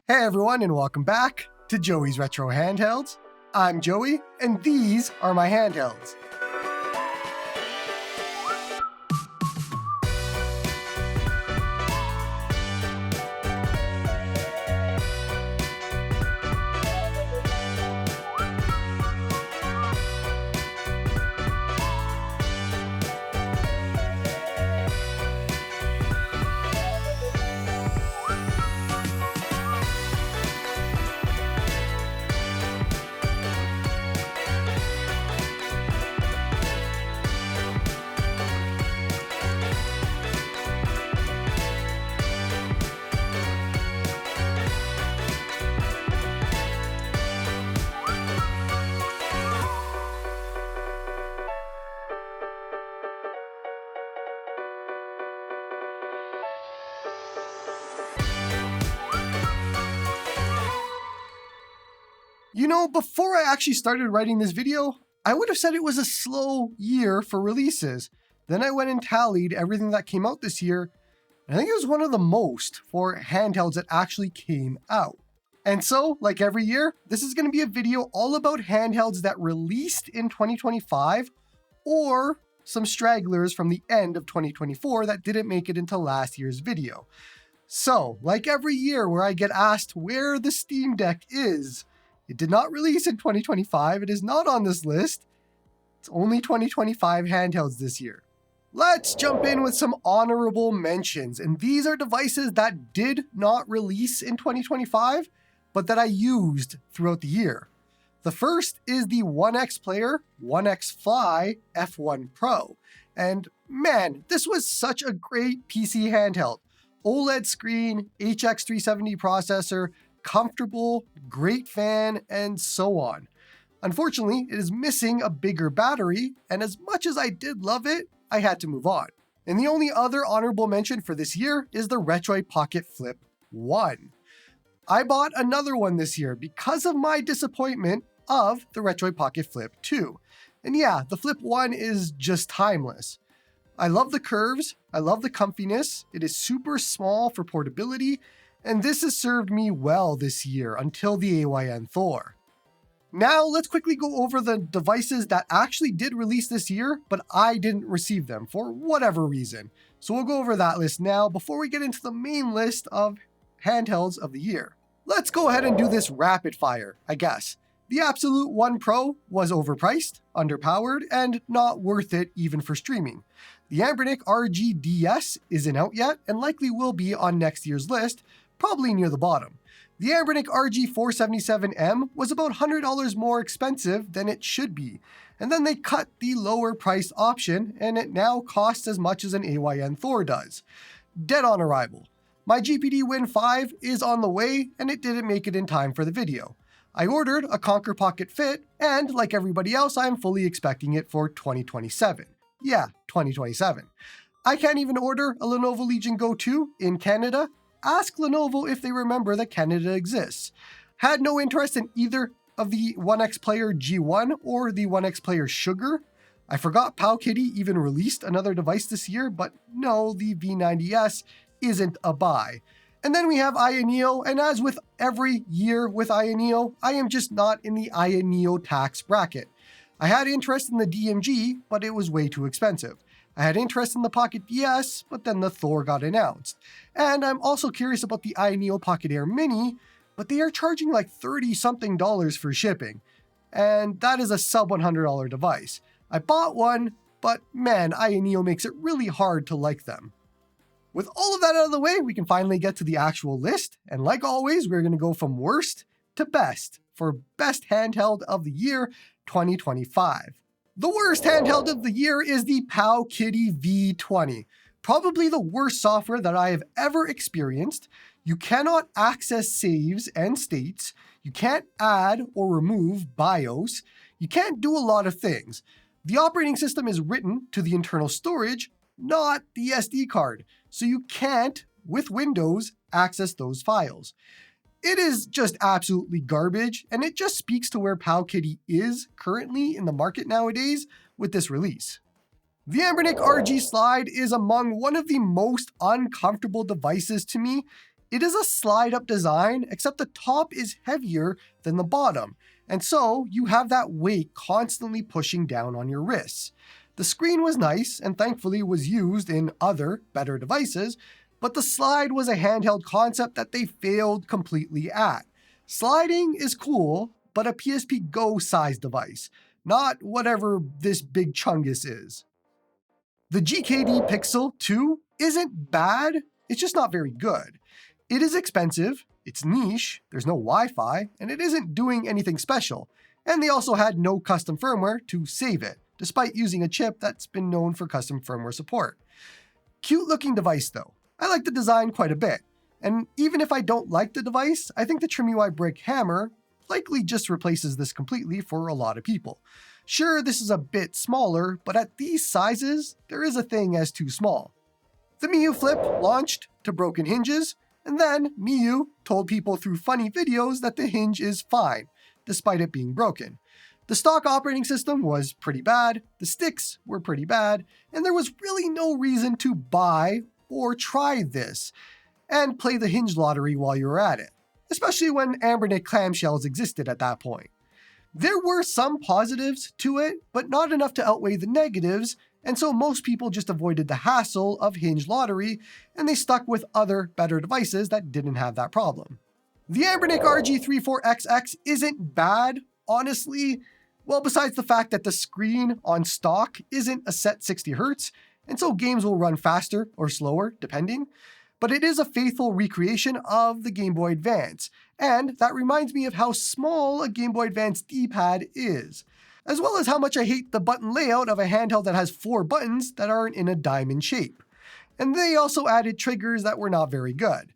Hey everyone, and welcome back to Joey's Retro Handhelds. I'm Joey, and these are my handhelds. You know, before I actually started writing this video, I would have said it was a slow year for releases. Then I went and tallied everything that came out this year, and I think it was one of the most for handhelds that actually came out. And so, like every year, this is going to be a video all about handhelds that released in 2025 or some stragglers from the end of 2024 that didn't make it into last year's video. So, like every year where I get asked where the Steam Deck is, it did not release in 2025. It is not on this list. It's only 2025 handhelds this year. Let's jump in with some honorable mentions. And these are devices that did not release in 2025, but that I used throughout the year. The first is the 1X Player 1X Fly F1 Pro. And man, this was such a great PC handheld. OLED screen, HX370 processor, comfortable, great fan, and so on. Unfortunately, it is missing a bigger battery, and as much as I did love it, I had to move on. And the only other honorable mention for this year is the Retroid Pocket Flip 1. I bought another one this year because of my disappointment of the Retroid Pocket Flip 2. And yeah, the Flip 1 is just timeless. I love the curves, I love the comfiness, it is super small for portability, and this has served me well this year until the AYN Thor. Now let's quickly go over the devices that actually did release this year, but I didn't receive them for whatever reason. So we'll go over that list now before we get into the main list of handhelds of the year. Let's go ahead and do this rapid fire, I guess. The Absolute One Pro was overpriced, underpowered, and not worth it even for streaming. The Anbernic RGDS isn't out yet and likely will be on next year's list, probably near the bottom. The Anbernic RG477M was about $100 more expensive than it should be, and then they cut the lower priced option and it now costs as much as an AYN Thor does. Dead on arrival. My GPD Win 5 is on the way and it didn't make it in time for the video. I ordered a Conquer Pocket Fit and like everybody else, I am fully expecting it for 2027. Yeah, 2027. I can't even order a Lenovo Legion Go 2 in Canada. Ask Lenovo if they remember that Canada exists. Had no interest in either of the 1X Player G1 or the 1X Player Sugar. I forgot Powkiddy even released another device this year, but no, the V90S isn't a buy. And then we have Ioneo, and as with every year with Ioneo, I am just not in the Ioneo tax bracket. I had interest in the DMG, but it was way too expensive. I had interest in the Pocket DS, but then the Thor got announced. And I'm also curious about the Ioneo Pocket Air Mini, but they are charging like $30-something for shipping. And that is a sub $100 device. I bought one, but man, Ioneo makes it really hard to like them. With all of that out of the way, we can finally get to the actual list. And like always, we're going to go from worst to best for Best Handheld of the Year 2025. The worst handheld of the year is the Powkiddy V20. Probably the worst software that I have ever experienced. You cannot access saves and states. You can't add or remove BIOS. You can't do a lot of things. The operating system is written to the internal storage, not the SD card. So you can't, with Windows, access those files. It is just absolutely garbage, and it just speaks to where Powkiddy is currently in the market nowadays with this release. The Anbernic RG Slide is among one of the most uncomfortable devices to me. It is a slide-up design, except the top is heavier than the bottom, and so you have that weight constantly pushing down on your wrists. The screen was nice and thankfully was used in other, better devices, but the slide was a handheld concept that they failed completely at. Sliding is cool, but a PSP Go size device, not whatever this big chungus is. The GKD Pixel 2 isn't bad, it's just not very good. It is expensive, it's niche, there's no Wi-Fi, and it isn't doing anything special. And they also had no custom firmware to save it, despite using a chip that's been known for custom firmware support. Cute looking device though. I like the design quite a bit. And even if I don't like the device, I think the TrimUI Brick Hammer likely just replaces this completely for a lot of people. Sure, this is a bit smaller, but at these sizes, there is a thing as too small. The Miu Flip launched to broken hinges, and then Miu told people through funny videos that the hinge is fine, despite it being broken. The stock operating system was pretty bad, the sticks were pretty bad, and there was really no reason to buy or try this, and play the hinge lottery while you were at it, especially when Ambernick clamshells existed at that point. There were some positives to it, but not enough to outweigh the negatives, and so most people just avoided the hassle of hinge lottery, and they stuck with other better devices that didn't have that problem. The Ambernick RG34XX isn't bad, honestly. Well, besides the fact that the screen on stock isn't a set 60Hz, and so games will run faster or slower, depending. But it is a faithful recreation of the Game Boy Advance, and that reminds me of how small a Game Boy Advance D-pad is, as well as how much I hate the button layout of a handheld that has 4 buttons that aren't in a diamond shape. And they also added triggers that were not very good.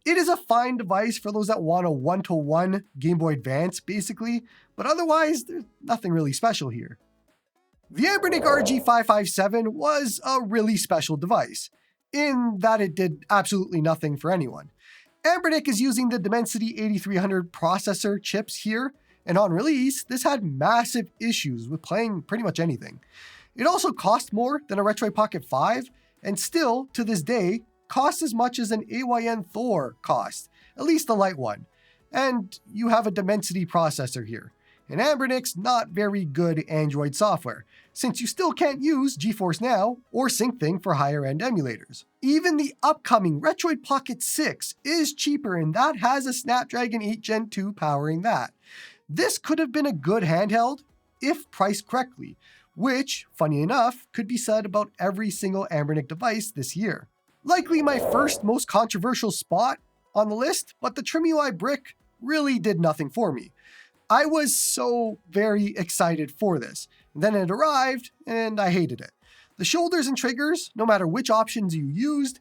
It is a fine device for those that want a one-to-one Game Boy Advance, basically, but otherwise, there's nothing really special here. The Ambernick RG557 was a really special device, in that it did absolutely nothing for anyone. Ambernick is using the Dimensity 8300 processor chips here, and on release, this had massive issues with playing pretty much anything. It also cost more than a Retroid Pocket 5, and still, to this day, costs as much as an AYN Thor cost, at least the light one. And you have a Dimensity processor here. And Ambernick's not very good Android software, since you still can't use GeForce Now or SyncThing for higher-end emulators. Even the upcoming Retroid Pocket 6 is cheaper, and that has a Snapdragon 8 Gen 2 powering that. This could have been a good handheld if priced correctly, which, funny enough, could be said about every single Ambernick device this year. Likely my first most controversial spot on the list, but the TrimUI Brick really did nothing for me. I was so very excited for this. And then it arrived, and I hated it. The shoulders and triggers, no matter which options you used,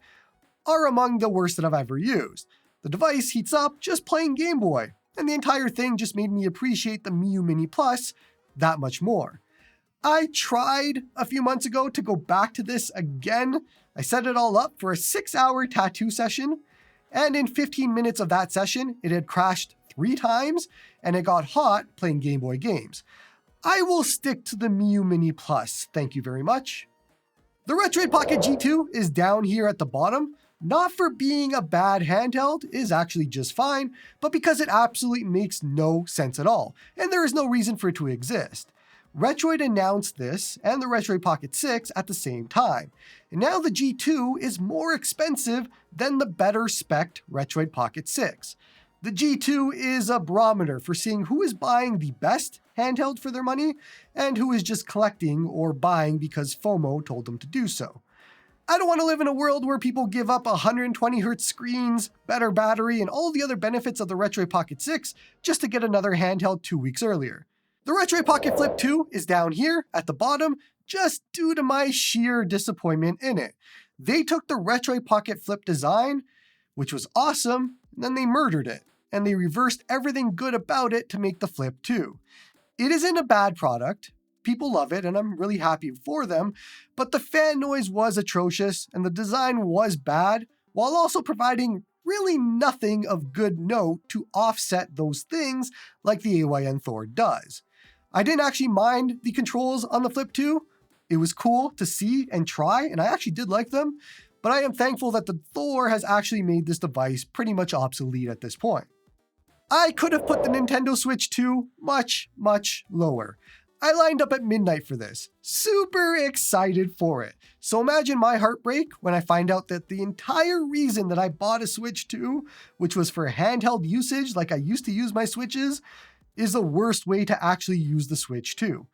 are among the worst that I've ever used. The device heats up just playing Game Boy, and the entire thing just made me appreciate the Miu Mini Plus that much more. I tried a few months ago to go back to this again. I set it all up for a 6-hour tattoo session, and in 15 minutes of that session, it had crashed 3 times, and it got hot playing Game Boy games. I will stick to the Miu Mini Plus, thank you very much. The Retroid Pocket G2 is down here at the bottom, not for being a bad handheld, it is actually just fine, but because it absolutely makes no sense at all, and there is no reason for it to exist. Retroid announced this and the Retroid Pocket 6 at the same time, and now the G2 is more expensive than the better spec'd Retroid Pocket 6. The G2 is a barometer for seeing who is buying the best handheld for their money and who is just collecting or buying because FOMO told them to do so. I don't want to live in a world where people give up 120Hz screens, better battery, and all the other benefits of the Retroid Pocket 6 just to get another handheld 2 weeks earlier. The Retroid Pocket Flip 2 is down here at the bottom just due to my sheer disappointment in it. They took the Retroid Pocket Flip design, which was awesome, and then they murdered it, and they reversed everything good about it to make the Flip 2. It isn't a bad product. People love it, and I'm really happy for them, but the fan noise was atrocious, and the design was bad, while also providing really nothing of good note to offset those things like the AYN Thor does. I didn't actually mind the controls on the Flip 2. It was cool to see and try, and I actually did like them, but I am thankful that the Thor has actually made this device pretty much obsolete at this point. I could have put the Nintendo Switch 2 much, much lower. I lined up at midnight for this, super excited for it. So imagine my heartbreak when I find out that the entire reason that I bought a Switch 2, which was for handheld usage like I used to use my Switches, is the worst way to actually use the Switch 2.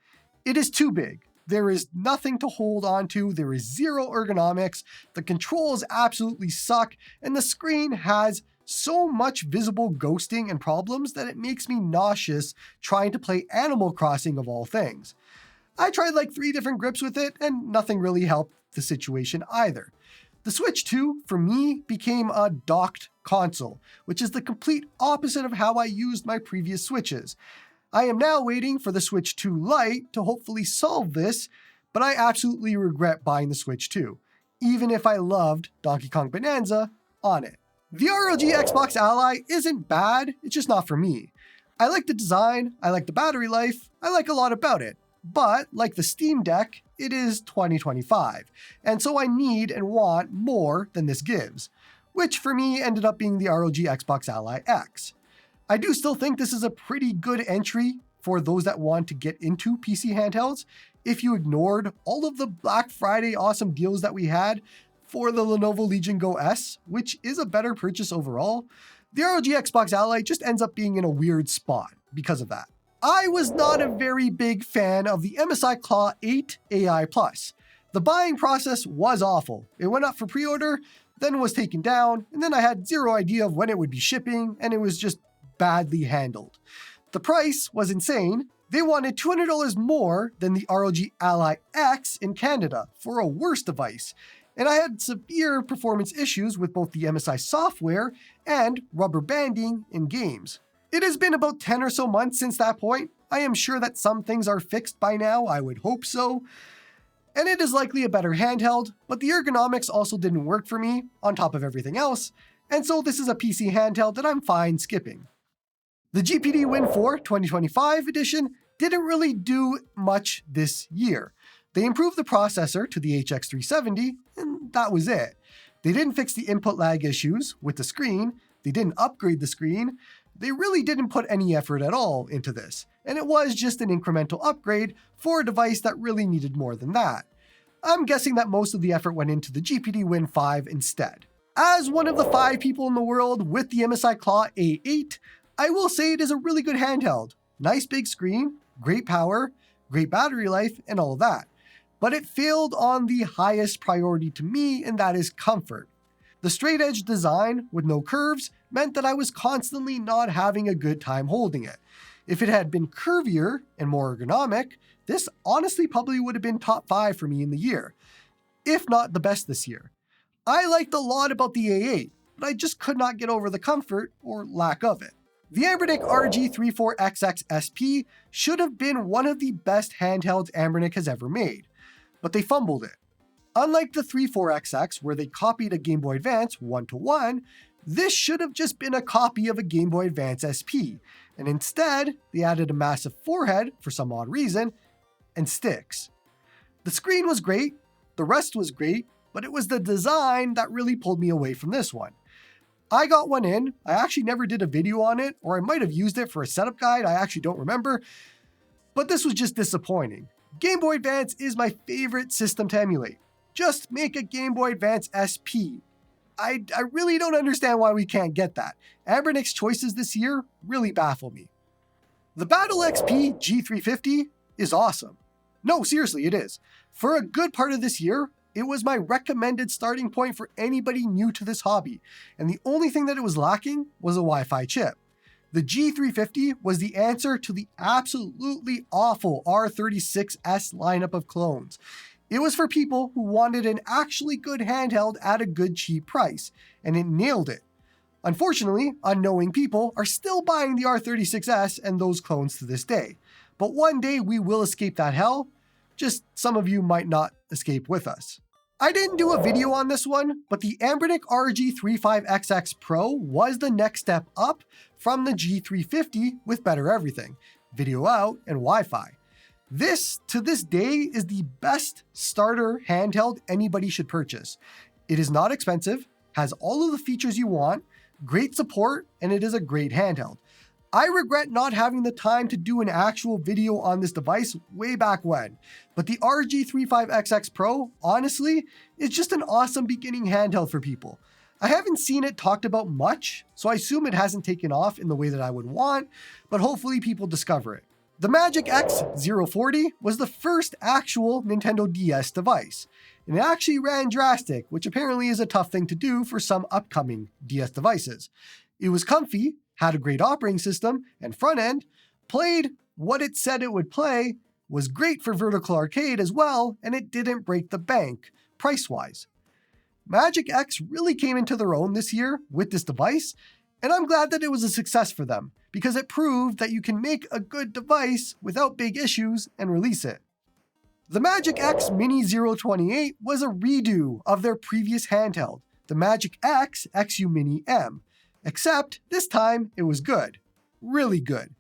It is too big. There is nothing to hold on to, there is zero ergonomics, the controls absolutely suck, and the screen has so much visible ghosting and problems that it makes me nauseous trying to play Animal Crossing of all things. I tried like 3 different grips with it and nothing really helped the situation either. The Switch 2, for me, became a docked console, which is the complete opposite of how I used my previous Switches. I am now waiting for the Switch 2 Lite to hopefully solve this, but I absolutely regret buying the Switch 2, even if I loved Donkey Kong Bonanza on it. The ROG Xbox Ally isn't bad, it's just not for me. I like the design, I like the battery life, I like a lot about it. But, like the Steam Deck, it is 2025, and so I need and want more than this gives, which for me ended up being the ROG Xbox Ally X. I do still think this is a pretty good entry for those that want to get into PC handhelds. If you ignored all of the Black Friday awesome deals that we had for the Lenovo Legion Go S, which is a better purchase overall, the ROG Xbox Ally just ends up being in a weird spot because of that. I was not a very big fan of the MSI Claw 8 AI+. The buying process was awful. It went up for pre-order, then was taken down, and then I had zero idea of when it would be shipping, and it was just badly handled. The price was insane. They wanted $200 more than the ROG Ally X in Canada for a worse device, and I had severe performance issues with both the MSI software and rubber banding in games. It has been about 10 or so months since that point. I am sure that some things are fixed by now, I would hope so. And it is likely a better handheld, but the ergonomics also didn't work for me, on top of everything else, and so this is a PC handheld that I'm fine skipping. The GPD Win 4 2025 edition didn't really do much this year. They improved the processor to the HX370, and that was it. They didn't fix the input lag issues with the screen, they didn't upgrade the screen, they really didn't put any effort at all into this, and it was just an incremental upgrade for a device that really needed more than that. I'm guessing that most of the effort went into the GPD Win 5 instead. As one of the 5 people in the world with the MSI Claw A8, I will say it is a really good handheld. Nice big screen, great power, great battery life, and all of that. But it failed on the highest priority to me, and that is comfort. The straight edge design with no curves meant that I was constantly not having a good time holding it. If it had been curvier and more ergonomic, this honestly probably would have been top 5 for me in the year, if not the best this year. I liked a lot about the A8, but I just could not get over the comfort or lack of it. The Anbernic RG34XX SP should have been one of the best handhelds Anbernic has ever made, but they fumbled it. Unlike the 34XX, where they copied a Game Boy Advance 1-to-1, this should have just been a copy of a Game Boy Advance SP, and instead, they added a massive forehead for some odd reason, and sticks. The screen was great, the rest was great, but it was the design that really pulled me away from this one. I got one in, I actually never did a video on it, or I might have used it for a setup guide, I actually don't remember, but this was just disappointing. Game Boy Advance is my favorite system to emulate. Just make a Game Boy Advance SP. I really don't understand why we can't get that. Anbernic's choices this year really baffle me. The Battle XP G350 is awesome. No, seriously, it is. For a good part of this year, it was my recommended starting point for anybody new to this hobby, and the only thing that it was lacking was a Wi-Fi chip. The G350 was the answer to the absolutely awful R36S lineup of clones. It was for people who wanted an actually good handheld at a good cheap price, and it nailed it. Unfortunately, unknowing people are still buying the R36S and those clones to this day. But one day we will escape that hell, just some of you might not escape with us. I didn't do a video on this one, but the Anbernic RG35XX Pro was the next step up from the G350 with better everything, video out and Wi-Fi. This, to this day, is the best starter handheld anybody should purchase. It is not expensive, has all of the features you want, great support, and it is a great handheld. I regret not having the time to do an actual video on this device way back when, but the RG35XX Pro, honestly, is just an awesome beginning handheld for people. I haven't seen it talked about much, so I assume it hasn't taken off in the way that I would want, but hopefully people discover it. The Magic X 040 was the first actual Nintendo DS device, and it actually ran drastic, which apparently is a tough thing to do for some upcoming DS devices. It was comfy, had a great operating system and front end, played what it said it would play, was great for vertical arcade as well, and it didn't break the bank, price-wise. Magic X really came into their own this year with this device, and I'm glad that it was a success for them, because it proved that you can make a good device without big issues and release it. The Magic X Mini 028 was a redo of their previous handheld, the Magic X XU Mini M, except this time it was good, really good.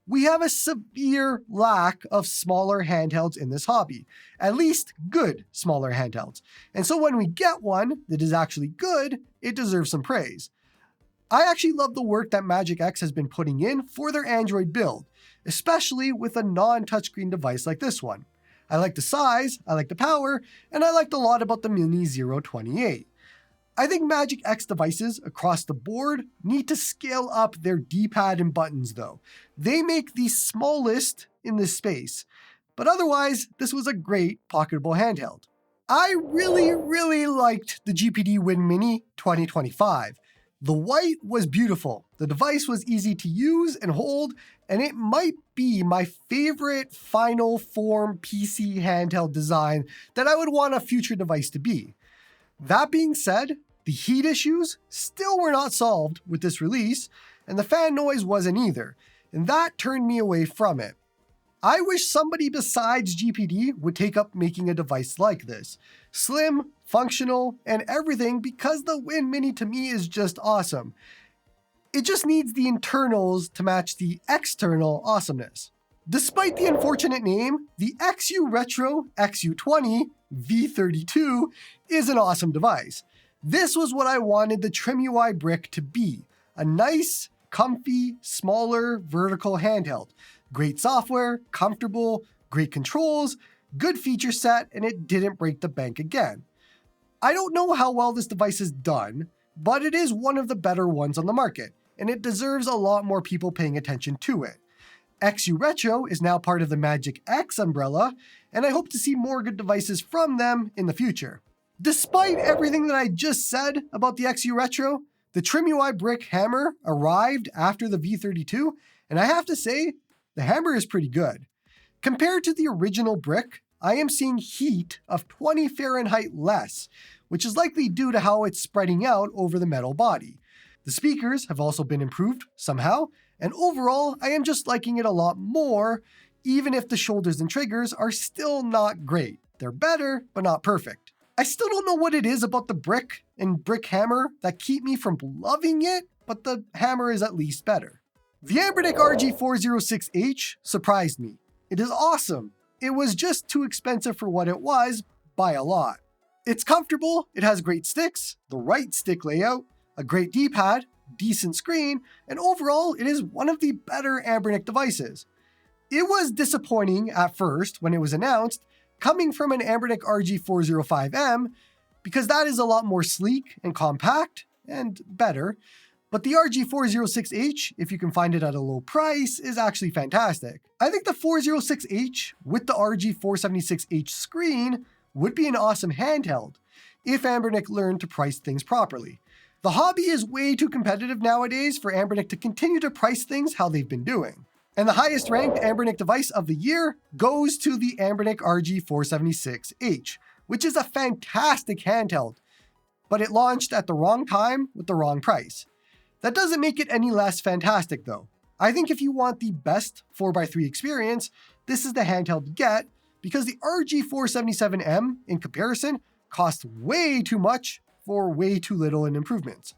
We have a severe lack of smaller handhelds in this hobby, at least good smaller handhelds. And so when we get one that is actually good, it deserves some praise. I actually love the work that Magic X has been putting in for their Android build, especially with a non-touchscreen device like this one. I like the size, I like the power, and I liked a lot about the Mini 028. I think Magic X devices across the board need to scale up their D-pad and buttons though. They make the smallest in this space, but otherwise, this was a great pocketable handheld. I really liked the GPD Win Mini 2025. The white was beautiful, the device was easy to use and hold, and it might be my favorite final form PC handheld design that I would want a future device to be. That being said, the heat issues still were not solved with this release, and the fan noise wasn't either, and that turned me away from it. I wish somebody besides GPD would take up making a device like this. Slim, functional, and everything, because the Win Mini to me is just awesome. It just needs the internals to match the external awesomeness. Despite the unfortunate name, the XU Retro XU20 V32 is an awesome device. This was what I wanted the TrimUI brick to be, a nice, comfy, smaller, vertical handheld. Great software, comfortable, great controls, good feature set, and it didn't break the bank again. I don't know how well this device is done, but it is one of the better ones on the market, and it deserves a lot more people paying attention to it. XU Retro is now part of the Magic X umbrella, and I hope to see more good devices from them in the future. Despite everything that I just said about the XU Retro, the TrimUI brick hammer arrived after the V32, and I have to say, the hammer is pretty good. Compared to the original brick, I am seeing heat of 20 Fahrenheit less, which is likely due to how it's spreading out over the metal body. The speakers have also been improved somehow, and overall, I am just liking it a lot more, even if the shoulders and triggers are still not great. They're better, but not perfect. I still don't know what it is about the brick and brick hammer that keep me from loving it, but the hammer is at least better. The Anbernic RG406H surprised me. It is awesome. It was just too expensive for what it was by a lot. It's comfortable, it has great sticks, the right stick layout, a great D-pad, decent screen, and overall it is one of the better Anbernic devices. It was disappointing at first when it was announced, coming from an Anbernic RG405M, because that is a lot more sleek and compact and better. But the RG406H, if you can find it at a low price, is actually fantastic. I think the 406H with the RG476H screen would be an awesome handheld if Anbernic learned to price things properly. The hobby is way too competitive nowadays for Anbernic to continue to price things how they've been doing. And the highest ranked Anbernic device of the year goes to the Anbernic RG476H, which is a fantastic handheld, but it launched at the wrong time with the wrong price. That doesn't make it any less fantastic though. I think if you want the best 4x3 experience, this is the handheld to get, because the RG477M, in comparison, costs way too much for way too little in improvements.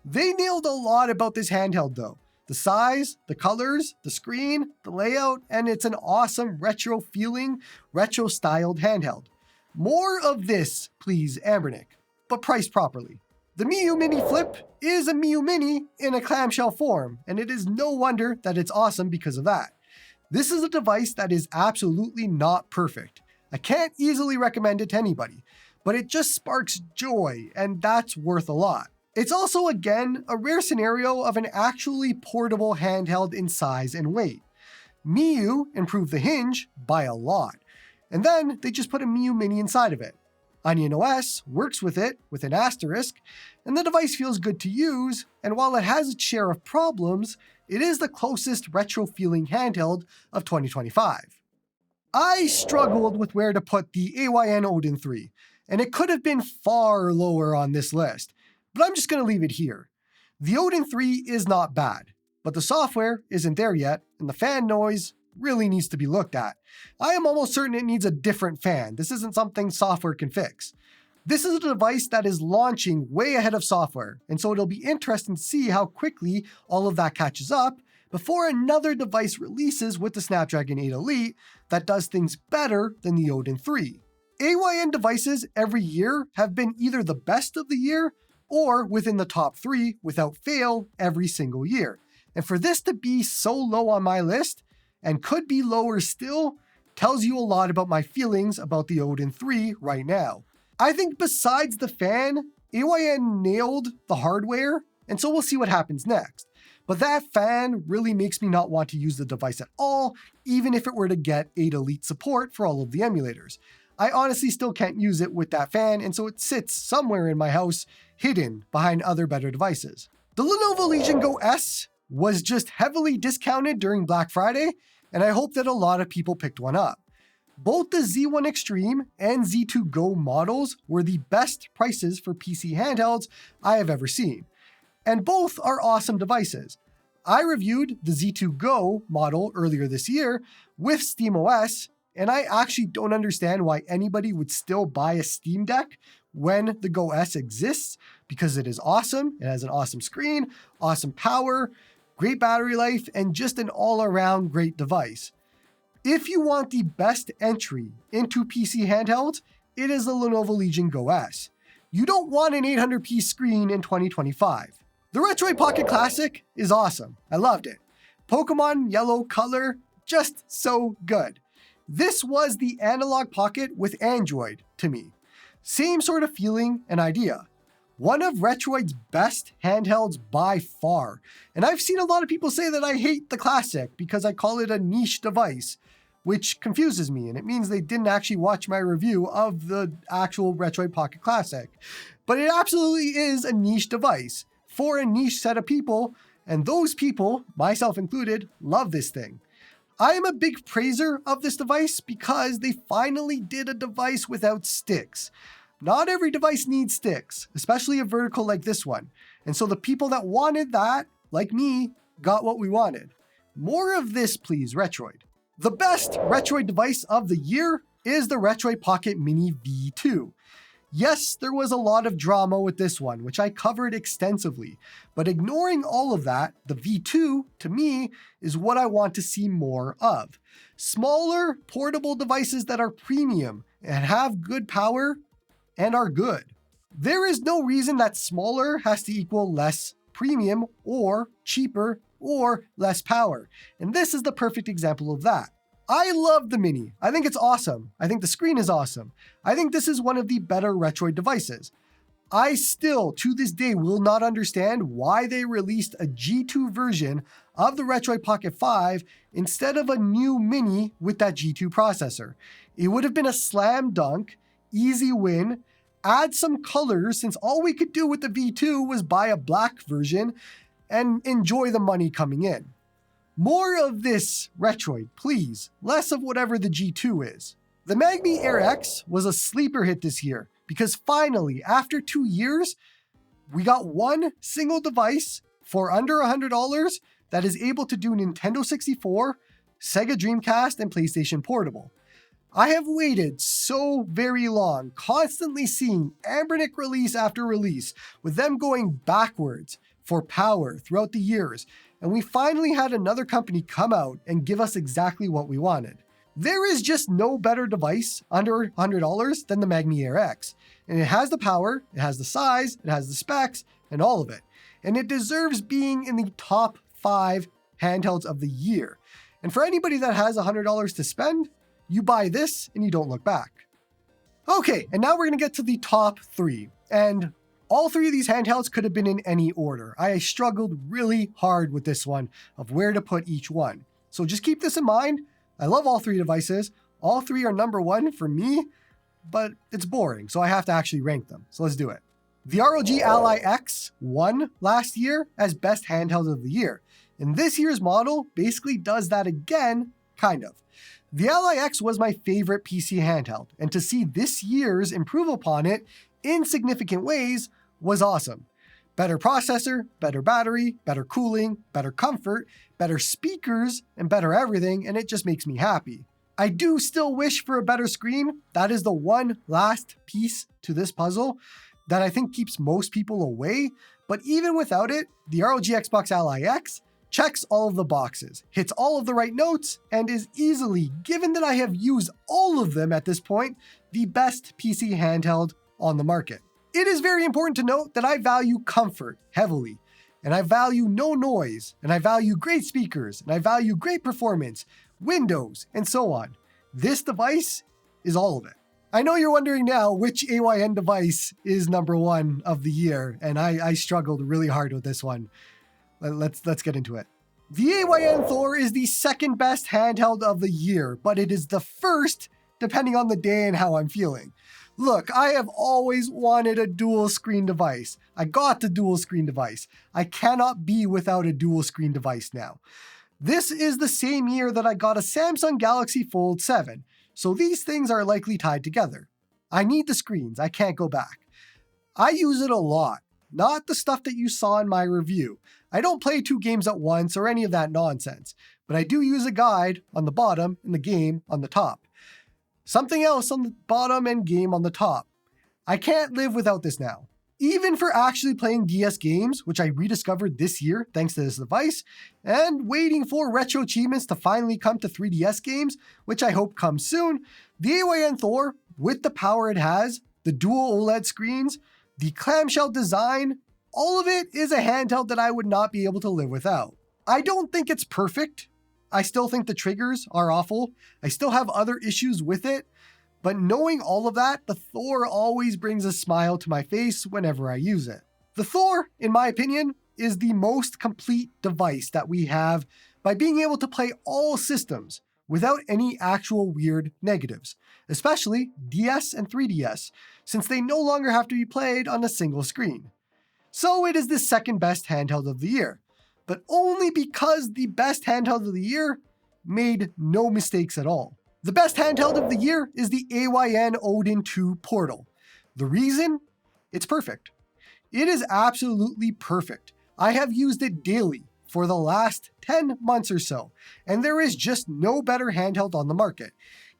They nailed a lot about this handheld though. The size, the colors, the screen, the layout, and it's an awesome retro feeling, retro styled handheld. More of this, please, Anbernic. but priced properly. The Miyoo Mini Flip is a Miyoo Mini in a clamshell form, and it is no wonder that it's awesome because of that. This is a device that is absolutely not perfect. I can't easily recommend it to anybody, but it just sparks joy, and that's worth a lot. It's also, again, a rare scenario of an actually portable handheld in size and weight. Miyoo improved the hinge by a lot, and then they just put a Miyoo Mini inside of it. Onion OS works with it with an asterisk, and the device feels good to use, and while it has its share of problems, it is the closest retro-feeling handheld of 2025. I struggled with where to put the AYN Odin 3, and it could have been far lower on this list, but I'm just going to leave it here. The Odin 3 is not bad, but the software isn't there yet, and the fan noise really needs to be looked at. I am almost certain it needs a different fan. This isn't something software can fix. This is a device that is launching way ahead of software, and so it'll be interesting to see how quickly all of that catches up before another device releases with the Snapdragon 8 Elite that does things better than the Odin 3. AYN devices every year have been either the best of the year or within the top 3 without fail every single year. And for this to be so low on my list, and could be lower still, tells you a lot about my feelings about the Odin 3 right now. I think besides the fan, AYN nailed the hardware, and so we'll see what happens next. But that fan really makes me not want to use the device at all, even if it were to get 8 Elite support for all of the emulators. I honestly still can't use it with that fan, and so it sits somewhere in my house, hidden behind other better devices. The Lenovo Legion Go S was just heavily discounted during Black Friday, and I hope that a lot of people picked one up. Both the Z1 Extreme and Z2 Go models were the best prices for PC handhelds I have ever seen, and both are awesome devices. I reviewed the Z2 Go model earlier this year with SteamOS, and I actually don't understand why anybody would still buy a Steam Deck when the Go S exists, because it is awesome. It has an awesome screen, awesome power, great battery life, and just an all-around great device. If you want the best entry into PC handhelds, it is the Lenovo Legion Go S. You don't want an 800p screen in 2025. The Retroid Pocket Classic is awesome. I loved it. Pokemon Yellow color, just so good. This was the Analog Pocket with Android to me. Same sort of feeling and idea. One of Retroid's best handhelds by far. And I've seen a lot of people say that I hate the Classic because I call it a niche device, which confuses me, and it means they didn't actually watch my review of the actual Retroid Pocket Classic. But it absolutely is a niche device for a niche set of people, and those people, myself included, love this thing. I am a big praiser of this device because they finally did a device without sticks. Not every device needs sticks, especially a vertical like this one. And so the people that wanted that, like me, got what we wanted. More of this, please, Retroid. The best Retroid device of the year is the Retroid Pocket Mini V2. Yes, there was a lot of drama with this one, which I covered extensively, but ignoring all of that, the V2, to me, is what I want to see more of. Smaller, portable devices that are premium and have good power and are good. There is no reason that smaller has to equal less premium or cheaper or less power, and this is the perfect example of that. I love the Mini. I think it's awesome. I think the screen is awesome. I think this is one of the better Retroid devices. I still, to this day, will not understand why they released a G2 version of the Retroid Pocket 5 instead of a new Mini with that G2 processor. It would have been a slam dunk, easy win, add some colors since all we could do with the V2 was buy a black version and enjoy the money coming in. More of this Retroid, please. Less of whatever the G2 is. The Magmi Air X was a sleeper hit this year because finally, after 2 years, we got one single device for under $100 that is able to do Nintendo 64, Sega Dreamcast, and PlayStation Portable. I have waited so very long, constantly seeing Anbernic release after release, with them going backwards for power throughout the years, and we finally had another company come out and give us exactly what we wanted. There is just no better device under $100 than the Magni Air X. And it has the power, it has the size, it has the specs, and all of it. And it deserves being in the top 5 handhelds of the year. And for anybody that has $100 to spend, you buy this and you don't look back. Okay, and now we're going to get to the top 3. And all 3 of these handhelds could have been in any order. I struggled really hard with this one of where to put each one. So just keep this in mind. I love all 3 devices. All 3 are number 1 for me, but it's boring, so I have to actually rank them. So let's do it. The ROG Ally X won last year as best handheld of the year. And this year's model basically does that again, kind of. The Ally X was my favorite PC handheld, and to see this year's improve upon it in significant ways was awesome. Better processor, better battery, better cooling, better comfort, better speakers, and better everything, and it just makes me happy. I do still wish for a better screen. That is the one last piece to this puzzle that I think keeps most people away, but even without it, the ROG Xbox Ally X checks all of the boxes, hits all of the right notes, and is easily, given that I have used all of them at this point, the best PC handheld on the market. It is very important to note that I value comfort heavily, and I value no noise, and I value great speakers, and I value great performance, Windows, and so on. This device is all of it. I know you're wondering now which AYN device is number 1 of the year, and I struggled really hard with this one. Let's get into it. The AYN Thor is the second best handheld of the year, but it is the first depending on the day and how I'm feeling. Look, I have always wanted a dual screen device. I got the dual screen device. I cannot be without a dual screen device now. This is the same year that I got a Samsung Galaxy Fold 7, so these things are likely tied together. I need the screens, I can't go back. I use it a lot, not the stuff that you saw in my review. I don't play 2 games at once or any of that nonsense, but I do use a guide on the bottom and the game on the top. Something else on the bottom and game on the top. I can't live without this now. Even for actually playing DS games, which I rediscovered this year thanks to this device, and waiting for retro achievements to finally come to 3DS games, which I hope comes soon, the AYN Thor, with the power it has, the dual OLED screens, the clamshell design, all of it is a handheld that I would not be able to live without. I don't think it's perfect. I still think the triggers are awful. I still have other issues with it. But knowing all of that, the Thor always brings a smile to my face whenever I use it. The Thor, in my opinion, is the most complete device that we have by being able to play all systems without any actual weird negatives, especially DS and 3DS, since they no longer have to be played on a single screen. So it is the second best handheld of the year, but only because the best handheld of the year made no mistakes at all. The best handheld of the year is the AYN Odin 2 Portal. The reason? It's perfect. It is absolutely perfect. I have used it daily for the last 10 months or so, and there is just no better handheld on the market.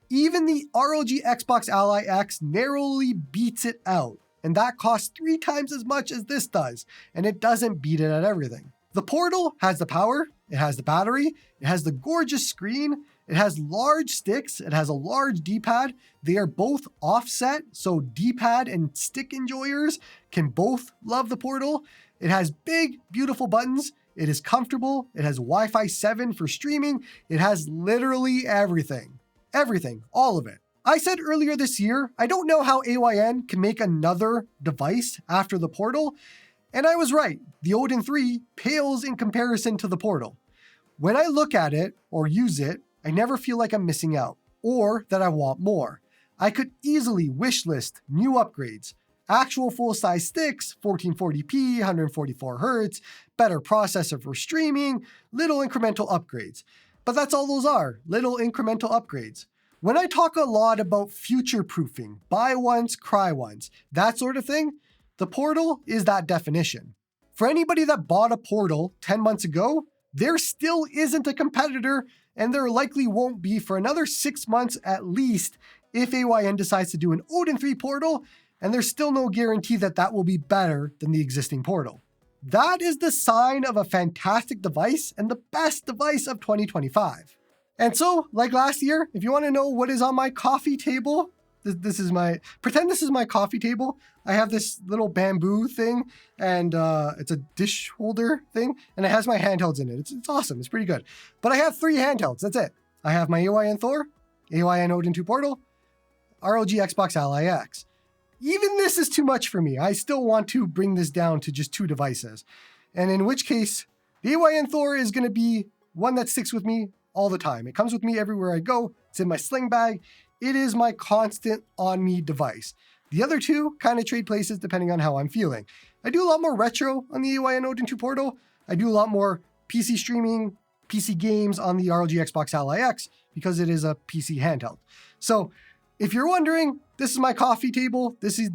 Even the ROG Xbox Ally X narrowly beats it out, and that costs 3 times as much as this does, and it doesn't beat it at everything. The Portal has the power, it has the battery, it has the gorgeous screen, it has large sticks, it has a large D-pad. They are both offset, so D-pad and stick enjoyers can both love the Portal. It has big, beautiful buttons. It is comfortable. It has Wi-Fi 7 for streaming. It has literally everything. Everything, all of it. I said earlier this year, I don't know how AYN can make another device after the Portal, and I was right. The Odin 3 pales in comparison to the Portal. When I look at it or use it, I never feel like I'm missing out, or that I want more. I could easily wishlist new upgrades, actual full-size sticks, 1440p, 144Hz, better processor for streaming, little incremental upgrades. But that's all those are, little incremental upgrades. When I talk a lot about future-proofing, buy once, cry once, that sort of thing, the Portal is that definition. For anybody that bought a Portal 10 months ago, there still isn't a competitor, and there likely won't be for another 6 months at least if AYN decides to do an Odin 3 Portal, and there's still no guarantee that that will be better than the existing Portal. That is the sign of a fantastic device and the best device of 2025. And so, like last year, if you want to know what is on my coffee table, this is my coffee table. I have this little bamboo thing, and it's a dish holder thing, and it has my handhelds in it. It's awesome. It's pretty good. But I have 3 handhelds. That's it. I have my AYN Thor, AYN Odin 2 Portal, ROG Xbox Ally X. Even this is too much for me. I still want to bring this down to just 2 devices. And in which case, the AYN Thor is going to be one that sticks with me all the time. It comes with me everywhere I go. It's in my sling bag. It is my constant on-me device. The other 2 kind of trade places depending on how I'm feeling. I do a lot more retro on the AYN Odin 2 Portal. I do a lot more PC streaming, PC games on the ROG Xbox Ally X because it is a PC handheld. So if you're wondering, this is my coffee table. This is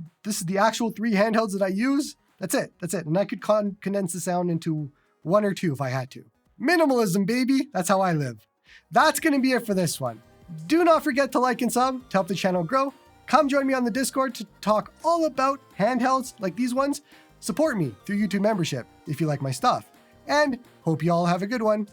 the actual 3 handhelds that I use. That's it. And I could condense this down into 1 or 2 if I had to. Minimalism, baby. That's how I live. That's going to be it for this one. Do not forget to like and sub to help the channel grow. Come join me on the Discord to talk all about handhelds like these ones. Support me through YouTube membership if you like my stuff. And hope you all have a good one.